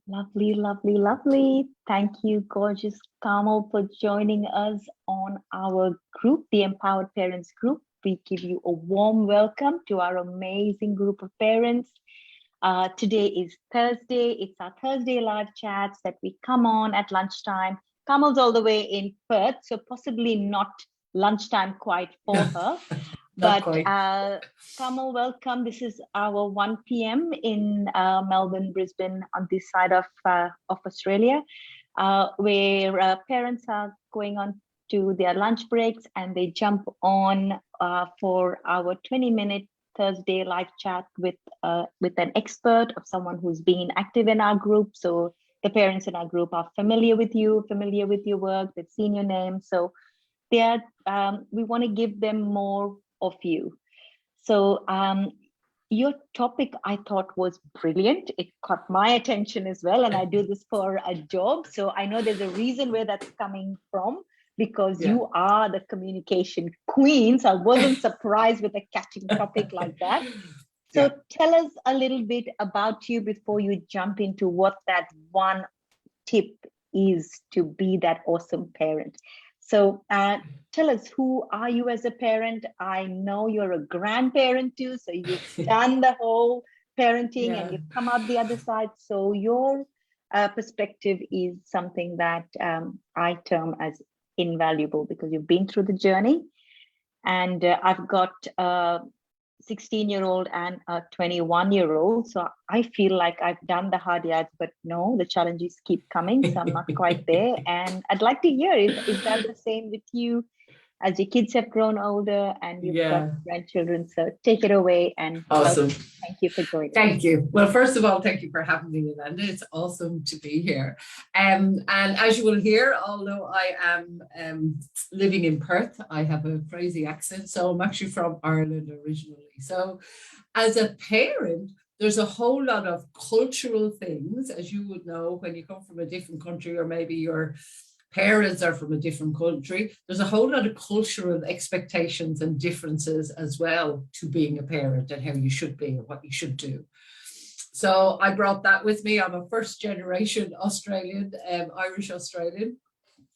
Lovely, lovely, lovely. Thank you, gorgeous Carmel, for joining us on our group, the Empowered Parents Group. We give you a warm welcome to our amazing group of parents. Today is Thursday. It's our Thursday live chats that we come on at lunchtime. Carmel's all the way in Perth, so possibly not lunchtime quite for her. Not But quite. Kamal, welcome. This is our 1 p.m. in Melbourne, Brisbane, on this side of Australia, where parents are going on to their lunch breaks and they jump on for our 20-minute Thursday live chat with an expert of someone who's been active in our group. So the parents in our group are familiar with you, familiar with your work, they've seen your name. So they are, we want to give them more of you. So your topic I thought was brilliant. It caught my attention as well. And I do this for a job. So I know there's a reason where that's coming from, because you are the communication queen. So I wasn't surprised with a catching topic like that. So tell us a little bit about you before you jump into what that one tip is to be that awesome parent. So tell us, who are you as a parent? I know you're a grandparent too, so you've done the whole parenting and you've come out the other side. So your perspective is something that I term as invaluable, because you've been through the journey. And I've got 16-year-old and a 21-year-old. So I feel like I've done the hard yards, but no, the challenges keep coming. So I'm not quite there. And I'd like to hear, is that the same with you as your kids have grown older and you've got grandchildren? So take it away and awesome. Thank you for joining. Thank you. Well, first of all, thank you for having me, Amanda. It's awesome to be here. And as you will hear, although I am living in Perth, I have a crazy accent. So I'm actually from Ireland originally. So as a parent, there's a whole lot of cultural things, as you would know, when you come from a different country, or maybe your parents are from a different country. There's a whole lot of cultural expectations and differences as well to being a parent, and how you should be and what you should do. So I brought that with me. I'm a first generation Australian, Irish Australian.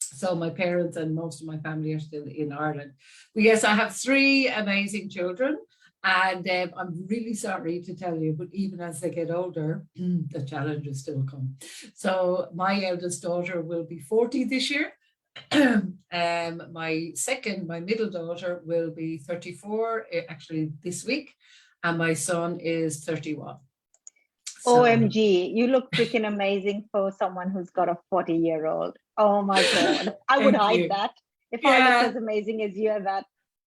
So my parents and most of my family are still in Ireland. But yes, I have 3 amazing children. And I'm really sorry to tell you, but even as they get older, the challenges still come. So my eldest daughter will be 40 this year. My middle daughter will be 34, actually this week. And my son is 31. So, OMG, you look freaking amazing for someone who's got a 40-year-old. Oh my God. I would hide that. If I looked as amazing as you at that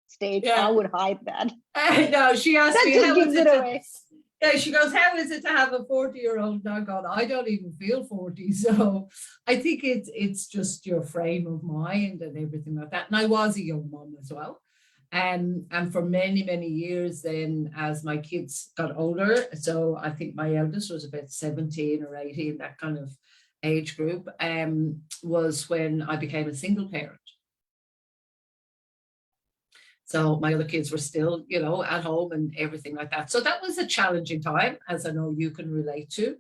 stage, I would hide that. No, she asked that me, just gives it away. Yeah, she goes, how is it to have a 40-year-old? God, I don't even feel 40. So I think it's just your frame of mind and everything like that. And I was a young mom as well. And for many, many years then, as my kids got older, so I think my eldest was about 17 or 18, that kind of age group, was when I became a single parent. So my other kids were still, at home and everything like that. So that was a challenging time, as I know you can relate to.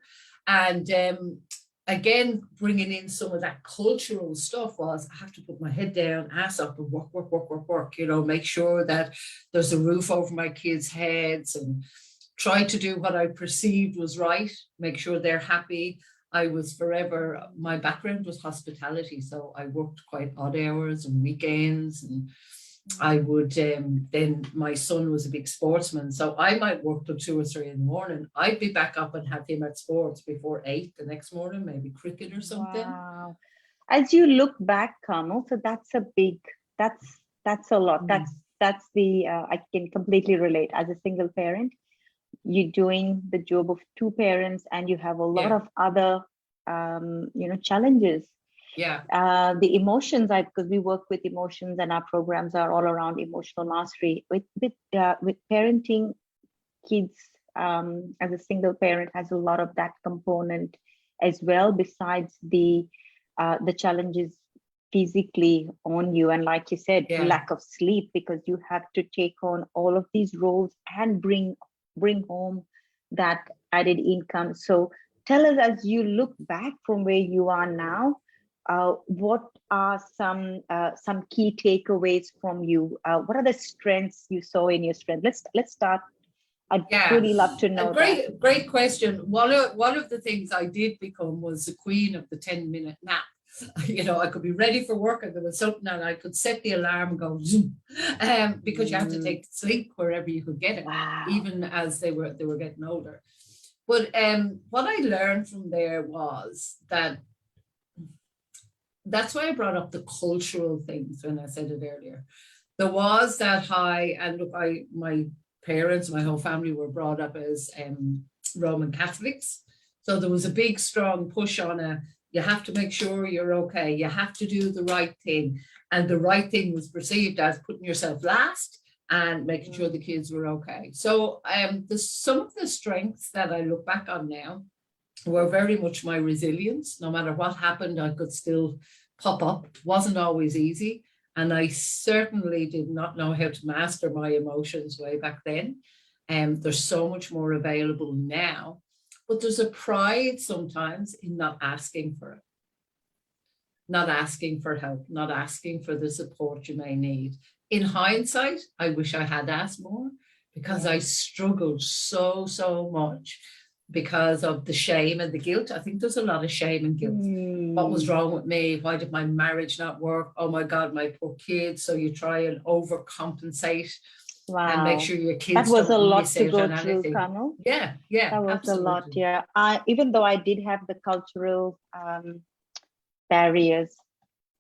And again, bringing in some of that cultural stuff was, I have to put my head down, ass up, and work, make sure that there's a roof over my kids' heads, and try to do what I perceived was right, make sure they're happy. I was forever, my background was hospitality. So I worked quite odd hours and weekends, and I would, then my son was a big sportsman, so I might work till 2 or 3 in the morning. I'd be back up and have him at sports before 8 the next morning, maybe cricket or something. Wow. As you look back, Carmel, so that's a lot. That's the, I can completely relate. As a single parent, you're doing the job of 2 parents, and you have a lot of other, challenges. The emotions, because we work with emotions, and our programs are all around emotional mastery. With parenting kids, as a single parent, has a lot of that component as well, besides the challenges physically on you, and like you said, lack of sleep, because you have to take on all of these roles and bring home that added income. So tell us, as you look back from where you are now, what are some key takeaways from you? What are the strengths you saw in your strength? Let's start. I'd Yeah, really love to a know that. great question. One of the things I did become was the queen of the 10-minute nap. You know, I could be ready for work and there was something and I could set the alarm and go zoom, because you have to take sleep wherever you could get it, Wow. even as they were getting older. But what I learned from there was that that's why I brought up the cultural things when I said it earlier. There was that high, and look, my parents, my whole family were brought up as Roman Catholics. So there was a big, strong push on you have to make sure you're okay. You have to do the right thing. And the right thing was perceived as putting yourself last and making sure the kids were okay. So some of the strengths that I look back on now were very much my resilience. No matter what happened, I could still pop up. It wasn't always easy. And I certainly did not know how to master my emotions way back then. There's so much more available now. But there's a pride sometimes in not asking for it, not asking for help, not asking for the support you may need. In hindsight, I wish I had asked more because I struggled so much because of the shame and the guilt. I think there's a lot of shame and guilt. What was wrong with me? Why did my marriage not work? Oh my God, my poor kids. So you try and overcompensate. Wow. And make sure your kids that was don't a lot miss to out go on through, anything. Carmel. Yeah, That was absolutely. a lot. Yeah, even though I did have the cultural barriers,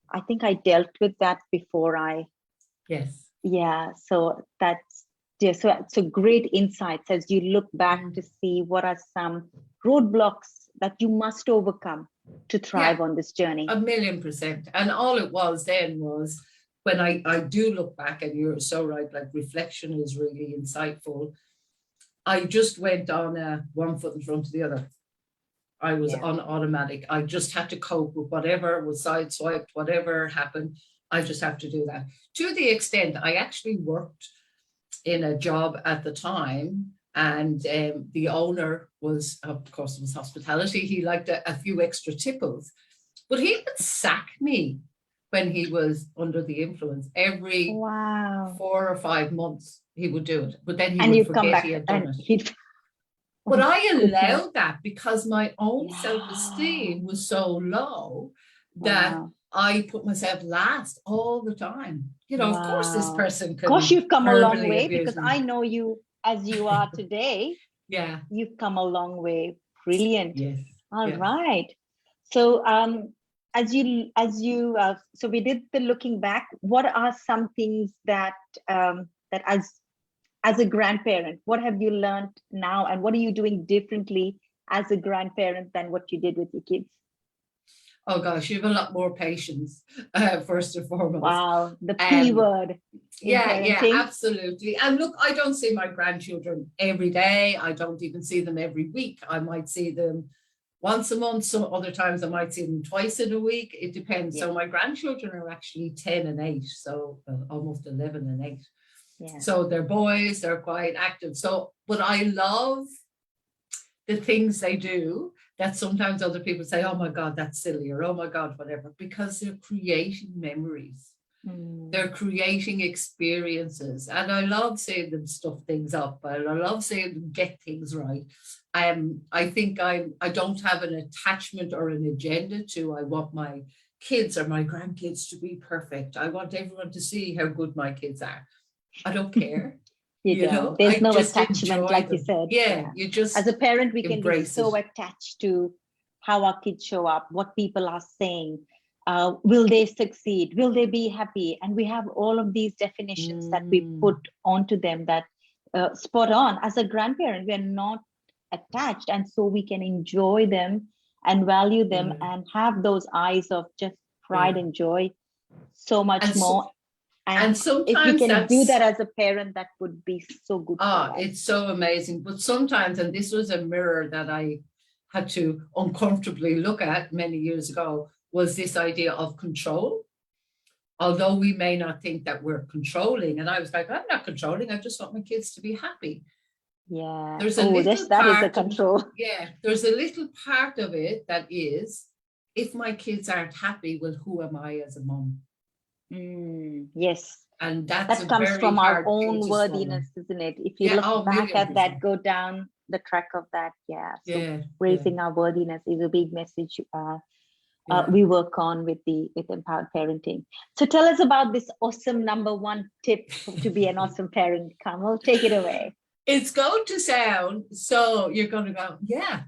I think I dealt with that before I. Yes. Yeah, so that's so great insights as you look back to see what are some roadblocks that you must overcome to thrive on this journey. 1,000,000%. And all it was then was, when I do look back, and you're so right, like reflection is really insightful. I just went on one foot in front of the other. I was on automatic. I just had to cope with whatever was sideswiped, whatever happened. I just have to do that. To the extent I actually worked in a job at the time, and the owner was, of course, it was hospitality. He liked a few extra tipples, but he would sack me when he was under the influence. Every 4 or 5 months he would do it, but then he would forget he had done it. But I allowed that because my own self-esteem was so low that I put myself last all the time. You know, of course, this person can. Gosh, you've come a long way, because me. I know you as you are today. Yeah, you've come a long way. Brilliant. Yes. All right. So, so we did the looking back. What are some things that that as a grandparent, what have you learned now, and what are you doing differently as a grandparent than what you did with your kids? Oh gosh, you have a lot more patience, first and foremost. Wow, the P word. Yeah, absolutely. And look, I don't see my grandchildren every day. I don't even see them every week. I might see them once a month. Some other times I might see them twice in a week. It depends. So my grandchildren are actually 10 and 8, so almost 11 and 8. So they're boys, they're quite active. So, but I love the things they do that sometimes other people say, oh my God, that's silly, or oh my God, whatever, because they're creating memories. They're creating experiences. And I love seeing them stuff things up. I love seeing them get things right. I think I don't have an attachment or an agenda to, I want my kids or my grandkids to be perfect. I want everyone to see how good my kids are. I don't care. You know, there's no attachment, like you said. You just, as a parent, we can be so attached to how our kids show up, what people are saying. Will they succeed? Will they be happy? And we have all of these definitions that we put onto them that spot on. As a grandparent, we're not attached, and so we can enjoy them and value them and have those eyes of just pride and joy so much more. And sometimes if we can do that as a parent, that would be so good. It's so amazing. But sometimes, and this was a mirror that I had to uncomfortably look at many years ago, was this idea of control. Although we may not think that we're controlling. And I was like, I'm not controlling. I just want my kids to be happy. Yeah. There's a Oh, little that is the part, control. there's a little part of it that is, if my kids aren't happy, well, who am I as a mom? Yes. And that's a That comes very from our hard thing own to swallow. worthiness, isn't it? If you Yeah, look oh, back million at that, percent. go down the track of that. Yeah. So Yeah, raising our worthiness is a big message yeah. we work on with empowered parenting. So tell us about this awesome number one tip to be an awesome parent. Carmel, take it away. It's going to sound, so you're going to go, yeah,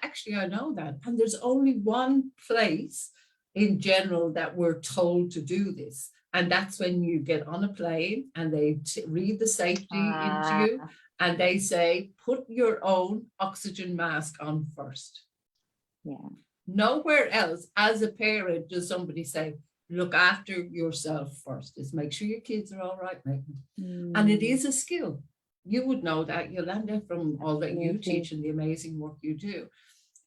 actually, I know that. And there's only one place in general that we're told to do this. And that's when you get on a plane and they read the safety into you and they say, put your own oxygen mask on first. Yeah. Nowhere else, as a parent, does somebody say, look after yourself first. Is make sure your kids are all right, Megan. And it is a skill. You would know that, Yolanda, from all that you teach and the amazing work you do.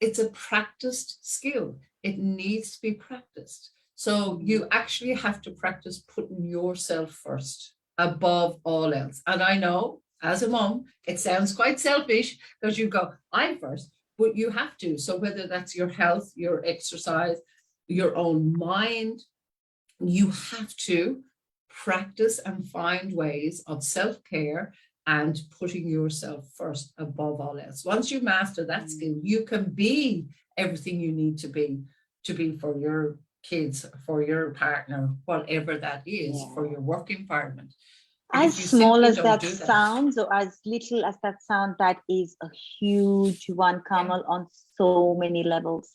It's a practiced skill. It needs to be practiced. So you actually have to practice putting yourself first above all else. And I know, as a mom, it sounds quite selfish because you go, I'm first, but you have to. So whether that's your health, your exercise, your own mind, you have to practice and find ways of self-care and putting yourself first above all else. Once you master that skill, you can be everything you need to be for your kids, for your partner, whatever that is, for your work environment. As small as that sounds, or as little as that sounds, that is a huge one, Carmel, on so many levels.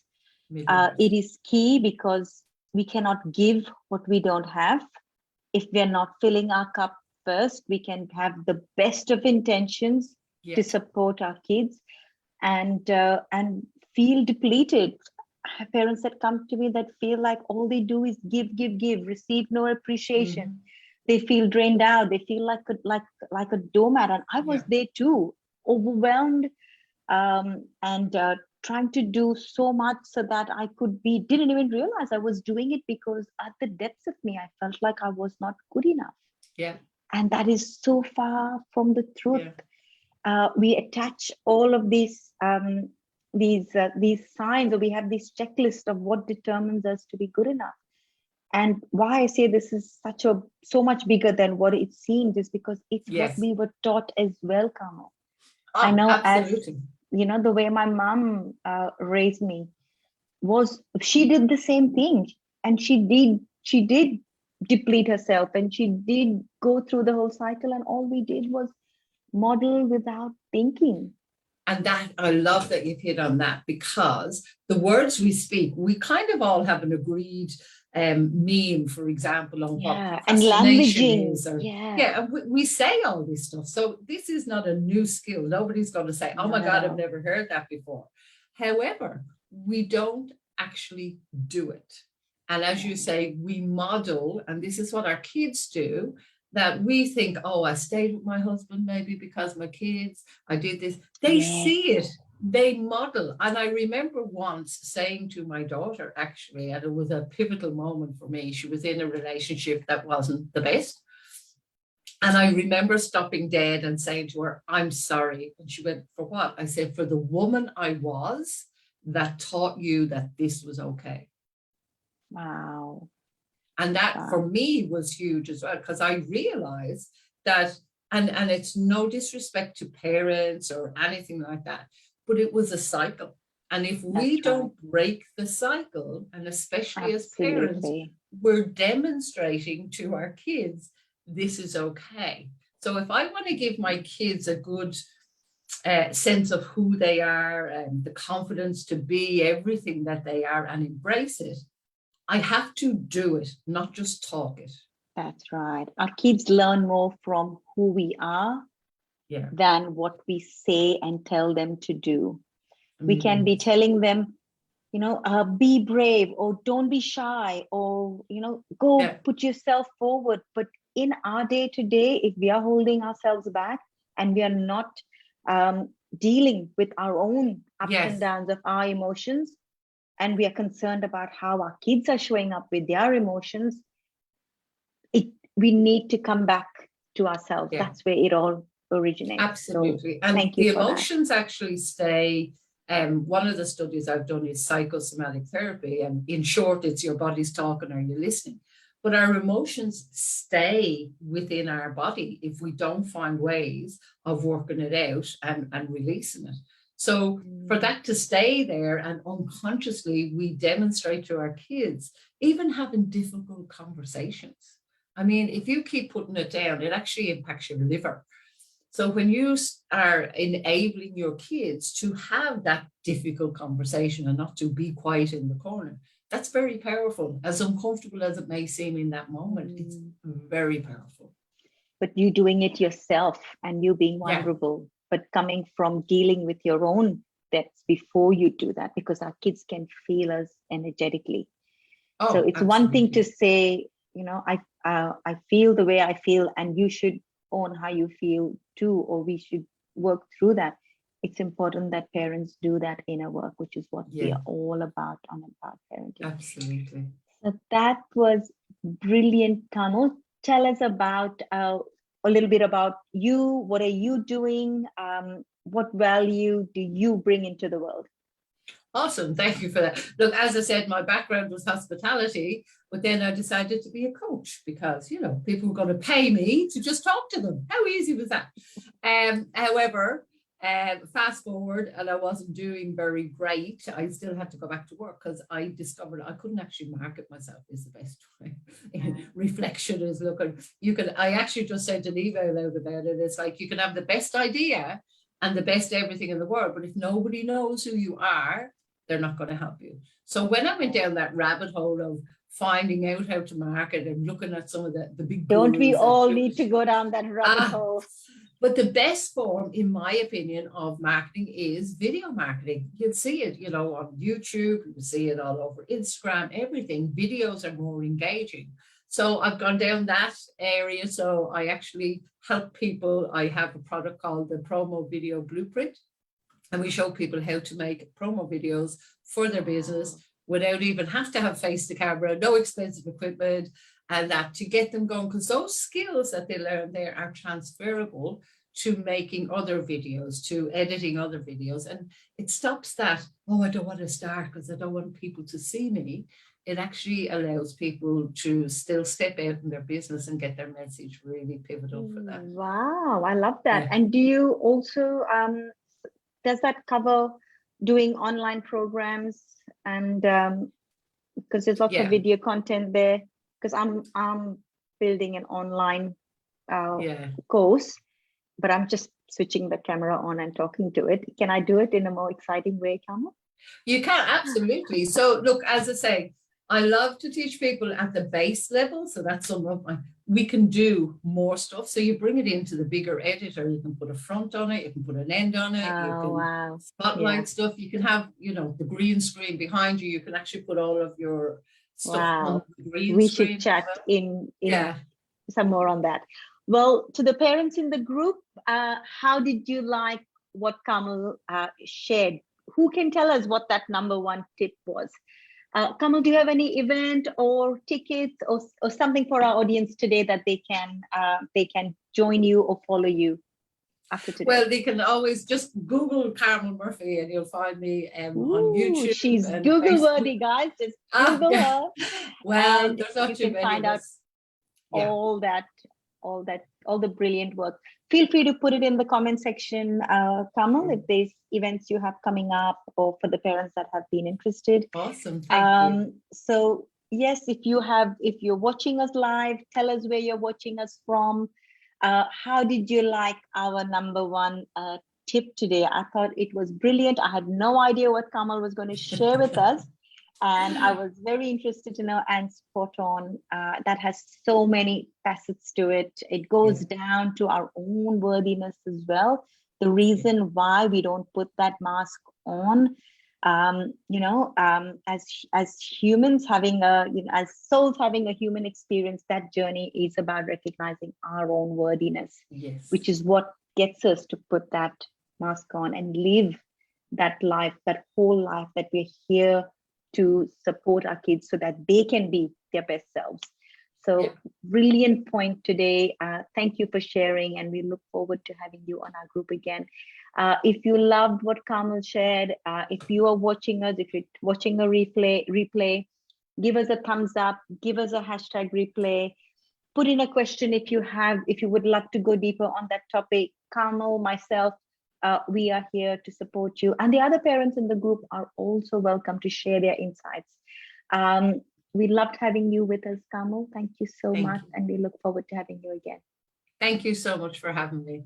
It is key because we cannot give what we don't have. If we're not filling our cup first, we can have the best of intentions to support our kids and feel depleted. I have parents that come to me that feel like all they do is give, receive no appreciation. They feel drained out. They feel like a doormat. And I was there too, overwhelmed and trying to do so much so that I could be, didn't even realize I was doing it because at the depths of me, I felt like I was not good enough. Yeah. And that is so far from the truth. We attach all of these signs, or we have this checklist of what determines us to be good enough. And why I say this is so much bigger than what it seems is because it's what we were taught as well, Carmel. I know, absolutely. As the way my mom raised me was, she did the same thing, and she did deplete herself, and she did go through the whole cycle, and all we did was model without thinking. And that, I love that you've hit on that, because the words we speak, we kind of all have an agreed meme, for example, on what procrastination is. Or, we say all this stuff. So this is not a new skill. Nobody's going to say, oh my God, I've never heard that before. However, we don't actually do it. And as you say, we model, and this is what our kids do, that we think, oh, I stayed with my husband maybe because my kids, I did this. They see it, they model. And I remember once saying to my daughter, actually, and it was a pivotal moment for me, she was in a relationship that wasn't the best. And I remember stopping dead and saying to her, I'm sorry. And she went, for what? I said, for the woman I was that taught you that this was okay. Wow. And that for me was huge as well, because I realized that, and it's no disrespect to parents or anything like that, but it was a cycle. And if we don't break the cycle, and especially as parents, we're demonstrating to our kids, this is okay. So if I want to give my kids a good sense of who they are and the confidence to be everything that they are and embrace it, I have to do it, not just talk it. That's right. Our kids learn more from who we are than what we say and tell them to do. We can be telling them, be brave, or don't be shy, or, go put yourself forward. But in our day-to-day, if we are holding ourselves back and we are not dealing with our own ups and downs of our emotions, and we are concerned about how our kids are showing up with their emotions, we need to come back to ourselves. That's where it all originates. Absolutely. So And thank the you for that. emotions actually stay. One of the studies I've done is psychosomatic therapy. And in short, it's your body's talking or you're listening. But our emotions stay within our body if we don't find ways of working it out and releasing it. So for that to stay there, and unconsciously we demonstrate to our kids, even having difficult conversations. I mean, if you keep putting it down, it actually impacts your liver. So when you are enabling your kids to have that difficult conversation and not to be quiet in the corner, that's very powerful. As uncomfortable as it may seem in that moment, it's very powerful. But you doing it yourself and you being Yeah. vulnerable, but coming from dealing with your own debts before you do that, because our kids can feel us energetically. Oh, so it's one thing to say, you know, I feel the way I feel, and you should own how you feel too, or we should work through that. It's important that parents do that inner work, which is what we are all about on Empowered Parenting. Absolutely. So that was brilliant, Carmel. Tell us about a little bit about you. What are you doing? What value do you bring into the world? Awesome. Thank you for that. Look, as I said, my background was hospitality, but then I decided to be a coach because, you know, people were going to pay me to just talk to them. How easy was that? However, fast forward, and I wasn't doing very great. I still had to go back to work because I discovered I couldn't actually market myself is the best way. Reflection is looking, I actually just sent an email out about it. It's like, you can have the best idea and the best everything in the world, but if nobody knows who you are, they're not going to help you. So when I went down that rabbit hole of finding out how to market and looking at some of the big Don't we all that, need to go down that rabbit hole? But the best form, in my opinion, of marketing is video marketing. You'll see it, you know, on YouTube, you see it all over Instagram, everything. Videos are more engaging. So I've gone down that area. So I actually help people. I have a product called the Promo Video Blueprint, and we show people how to make promo videos for their business without even have to have face to camera, no expensive equipment, and that to get them going, because those skills that they learn there are transferable to making other videos, to editing other videos. And it stops that, oh, I don't want to start because I don't want people to see me. It actually allows people to still step out in their business and get their message really pivotal for that. Wow, I love that. Yeah. And do you also, does that cover doing online programs? And because there's lots of video content there, because I'm building an online course, but I'm just switching the camera on and talking to it. Can I do it in a more exciting way, Carmel? You can, absolutely. So look, as I say, I love to teach people at the base level. So that's some of my, we can do more stuff. So you bring it into the bigger editor, you can put a front on it, you can put an end on it, you can spotlight stuff, you can have, you know, the green screen behind you, you can actually put all of your stuff on the green screen. We should chat in some more on that. Well, to the parents in the group, how did you like what Carmel shared? Who can tell us what that #1 tip was? Carmel, do you have any event or tickets or something for our audience today that they can join you or follow you after today? Well, they can always just Google Carmel Murphy and you'll find me on YouTube. She's Google worthy, guys. Just Google her. Well, there's not too many. Find out all the brilliant work. Feel free to put it in the comment section, Carmel, if there's events you have coming up or for the parents that have been interested. Awesome. Thank you. So yes, if you're watching us live, tell us where you're watching us from. How did you like our #1 tip today? I thought it was brilliant. I had no idea what Carmel was going to share with us. And I was very interested to know, and spot on. That has so many facets to it. It goes down to our own worthiness as well. The reason why we don't put that mask on, as humans having as souls having a human experience, that journey is about recognizing our own worthiness, which is what gets us to put that mask on and live that life, that whole life that we're here to support our kids so that they can be their best selves. So Yeah. brilliant point today. Thank you for sharing, and we look forward to having you on our group again. If you loved what Carmel shared, if you are watching us, if you're watching a replay, give us a thumbs up, give us a hashtag replay, put in a question if you would love to go deeper on that topic. Carmel, myself, we are here to support you. And the other parents in the group are also welcome to share their insights. We loved having you with us, Carmel. Thank you so Thank much. you. And we look forward to having you again. Thank you so much for having me.